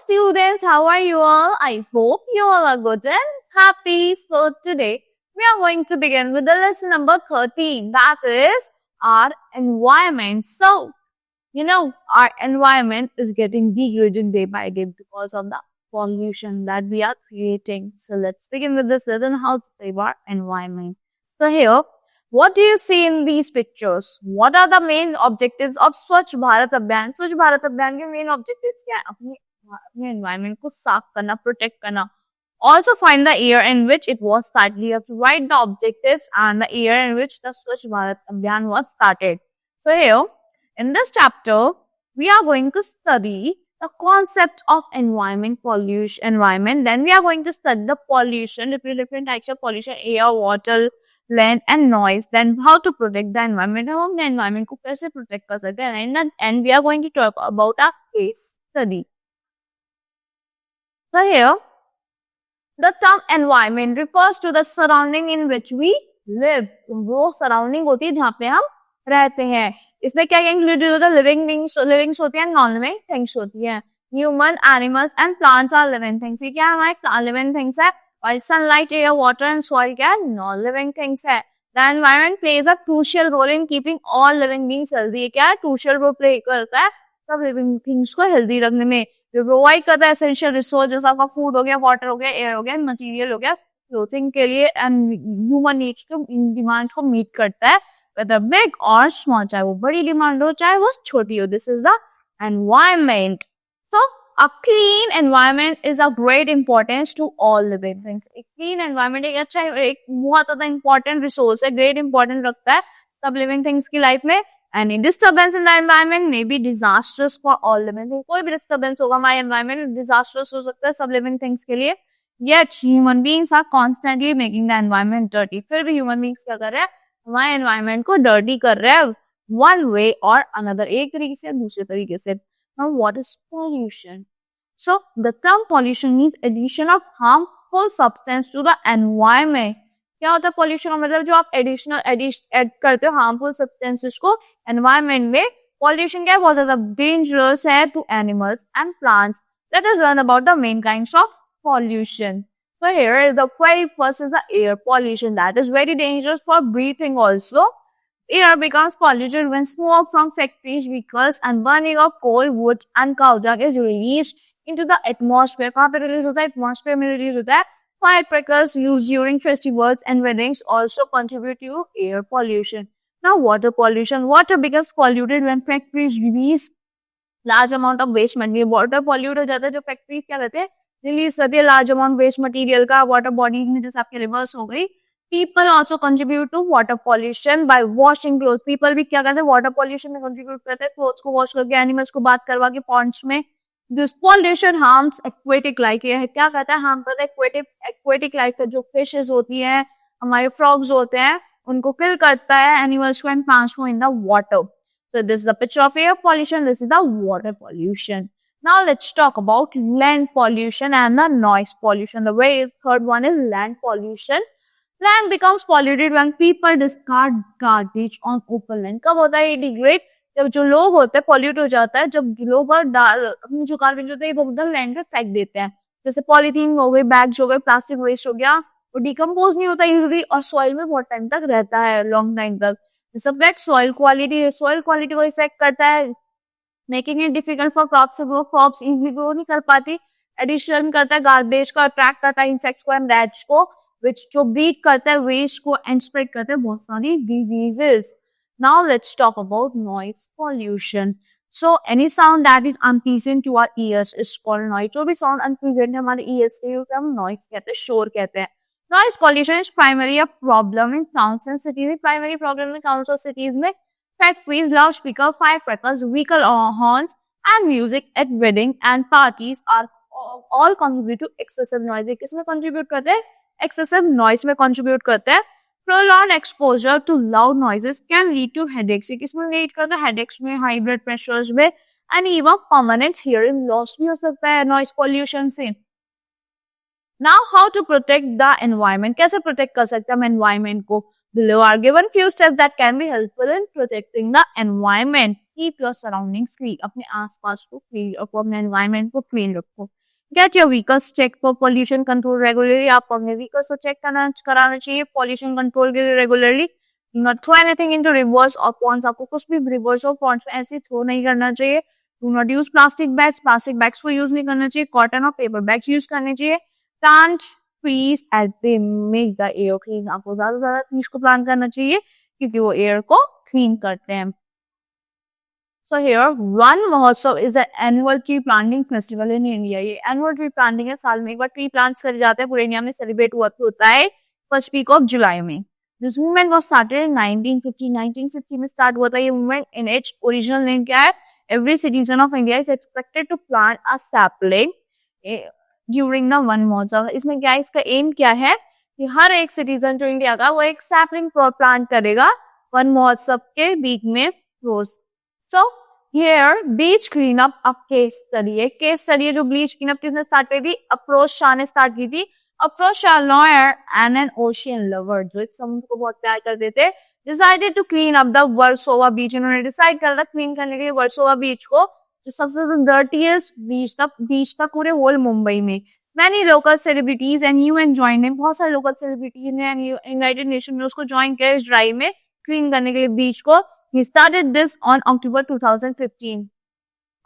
students, how are you all? I hope you all are good and happy. So today we are going to begin with the lesson number 13, that is our environment. So, our environment is getting degraded day by day because of the pollution that we are creating. So let's begin with this lesson, how to save our environment. So here, what do you see in these pictures? What are the main objectives of Swachh Bharat Abhiyan? Swachh Bharat Abhiyan के main objectives क्या है? अपने environment को साफ करना, protect करना. Also find the year in which it was started. You have to write the objectives and the year in which the Swachh Bharat Abhiyan was started. So here, in this chapter, we are going to study the concept of environment. Then we are going to study the pollution, different types of pollution, air, water, land and noise. Then how to protect the environment. हम अपने environment को कैसे protect कर सकते हैं? And we are going to talk about a case study. So here, the term environment refers to the surrounding in which we live. वो surrounding होती है जहाँ पे हम रहते हैं. इसमें क्या included होता है? Living beings होती हैं, non-living things होती हैं. Human, animals and plants are living things. ये क्या हमारे living things है? और sunlight, air, water and soil क्या है? Non-living things है. The environment plays a crucial role in keeping all living beings healthy. ये क्या है? Crucial role play करता है सब living things को healthy रखने में. जो प्रोवाइड करता है एसेंशियल रिसोर्स, जैसा आपका फूड हो गया, वाटर हो गया, एयर हो गया, मटेरियल हो गया, क्लोथिंग के लिए एंड ह्यूमन नीड्स को, डिमांड को मीट करता है, वेदर बिग और स्मॉल, चाहे वो बड़ी डिमांड हो चाहे वो छोटी हो. This is the environment. So a clean environment is a great importance to all living things. एक क्लीन एनवायरमेंट एक अच्छा, एक बहुत ज्यादा इंपॉर्टेंट रिसोर्स है, ग्रेट इंपॉर्टेंट रखता है सब लिविंग थिंग्स की लाइफ में. Any disturbance in the environment may be disastrous for all living things. कोई भी disturbance होगा हमारे environment में disastrous हो सकता है सब living things के लिए. Yet human beings are constantly making the environment dirty. फिर भी human beings क्या कर रहे हैं? हमारे environment को dirty कर रहे हैं one way or another. एक तरीके से दूसरे तरीके से. Now what is pollution? So the term pollution means addition of harmful substance to the environment. क्या होता है पॉल्यूशन का मतलब? जो आप एड करते हो हार्मफुल सब्सटेंसेस को एनवायरनमेंट में. पॉल्यूशन क्या है? बहुत ज्यादा डेंजरस है to animals and plants. Let us learn about the main kinds of pollution. So here the very first is the air pollution. That is very dangerous for breathing also. Air becomes polluted when smoke from factories, vehicles and burning of coal, wood and cow dung is released into the atmosphere. कहाँ पे release होता है? Atmosphere में release होता है. Firecrackers used during festivals and weddings also contribute to air pollution. Now, water pollution. Water becomes polluted when factories release large amount of waste material. Water pollute हो जाता है जो factories क्या करते हैं? Release करती है large amount waste material का water body में, जैसे आपके rivers हो गई. People also contribute to water pollution by washing clothes. People भी क्या करते हैं? Water pollution में contribute करते हैं. Clothes को wash करके, animals को बात करवा के ponds में. This pollution harms aquatic life. ये क्या कहता है? हार्म करता है aquatic life है, जो fishes होती हैं, हमारे frogs होते हैं, उनको kill करता है animals को and transform in the water. So this is the picture of air pollution. This is the water pollution. Now let's talk about land pollution and the noise pollution. The very third one is land pollution. Land becomes polluted when people discard garbage on open land. कब होता है ये degrade? जब जो लोग होते हैं pollute हो जाता है, जब लोग अपनी जो गार्बेज होता है वो उधर लैंड पे फेंक देते हैं. जैसे पॉलीथीन हो गई, बैग्स हो गए, प्लास्टिक वेस्ट हो गया, वो डिकम्पोज नहीं होता इजीली और सॉइल में बहुत टाइम तक रहता है, लॉन्ग टाइम तक. दिस अफेक्ट सॉइल क्वालिटी को इफेक्ट करता है, making it difficult for crops to grow. Crops easily grow नहीं कर पाती. एडिशन करता है गार्बेज का, अट्रैक्ट करता है इंसेक्ट्स को एंड रैट्स को, विच जो ब्रीड करता है वेस्ट को एंड स्प्रेड करता है बहुत सारी diseases. Now let's talk about noise pollution. So any sound that is unpleasant to our ears is called noise. जो भी sound unpleasant है हमारे ears के लिए हम noise कहते हैं, शोर कहते हैं. Noise pollution is primarily a problem in towns and cities. Primary problem in towns और cities में factories, loudspeaker, firecrackers, vehicle horns and music at wedding and parties are all contribute to excessive noise. किसमें contribute करते हैं? Excessive noise में contribute करते हैं. Prolonged exposure to loud noises can lead to headaches. ये किसमें lead करता है? Headaches में, high blood pressures में, and even permanent hearing loss भी हो सकता है noise pollution से. Now, how to protect the environment? कैसे protect कर सकते हैं हम environment को? Below are given few steps that can be helpful in protecting the environment. Keep your surroundings clean. अपने आसपास को clean रखो, अपने environment को clean रखो. Get your vehicles checked for pollution control regularly. आपको अपने vehicles को check कराना चाहिए pollution control के लिए regularly. Do not throw anything into rivers or ponds. आपको कुछ भी rivers और ponds में ऐसे throw नहीं करना चाहिए. Do not use plastic bags. Plastic bags को use नहीं करना चाहिए. Cotton और paper bags use करने चाहिए. Plant trees as they make the air clean. आपको ज़्यादा से ज़्यादा trees को plant करना चाहिए क्योंकि वो air को clean करते हैं. So here, Wan Mahotsav is an annual tree planting festival in India. ये annual tree planting है, साल में एक बार tree plants करे जाते हैं, पूरे इंडिया में celebrate होता है first week of July में. This movement was started in 1950. 1950 में start हुआ था ये movement. In its original name क्या है? Every citizen of India is expected to plant a sapling during the Wan Mahotsav. इसमें क्या है? इसका aim क्या है कि हर एक citizen जो इंडिया का वो एक sapling plant करेगा वन महोत्सव के वीक में रोज. So here beach cleanup अब केस स्टडी है. केस स्टडी है जो बीच क्लीनअप किसने स्टार्ट करी थी? अफरोज शाह ने स्टार्ट की थी. Afroz Shah lawyer and an ocean lover जो एक समुद्र को बहुत प्यार करते थे decided to clean up the Versova beach. इन्होंने डिसाइड करा था क्लीन करने के लिए वर्सोवा बीच को जो सबसे डर्टीएस्ट बीच था पूरे होल मुंबई में. Many local celebrities and UN joined in. बहुत सारे लोकल सेलिब्रिटीज ने यूनाइटेड नेशन में उसको ज्वाइन किया इस ड्राइव में क्लीन करने के लिए बीच को. He started this on October 2015.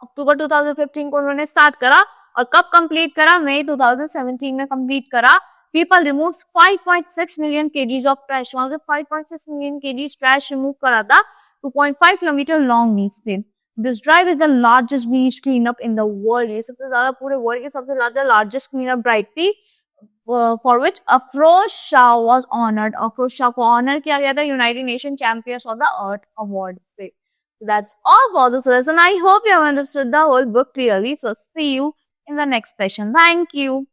अक्टूबर 2015 को उन्होंने स्टार्ट करा और कब कंप्लीट करा? मई 2017 में कंप्लीट करा. People removed 5.6 million kgs of trash. वहां से 5.6 million kgs trash remove करा था. 2.5 kilometer long beach थी. This drive is the largest beach cleanup in the world. ये सबसे ज्यादा पूरे वर्ल्ड की सबसे ज्यादा largest cleanup drive थी. For which Afroz Shah was honored. Afroz Shah को honor किया गया था United Nations Champions of the Earth Award से. So that's all for this lesson. I hope you have understood the whole book clearly. So see you in the next session. Thank you.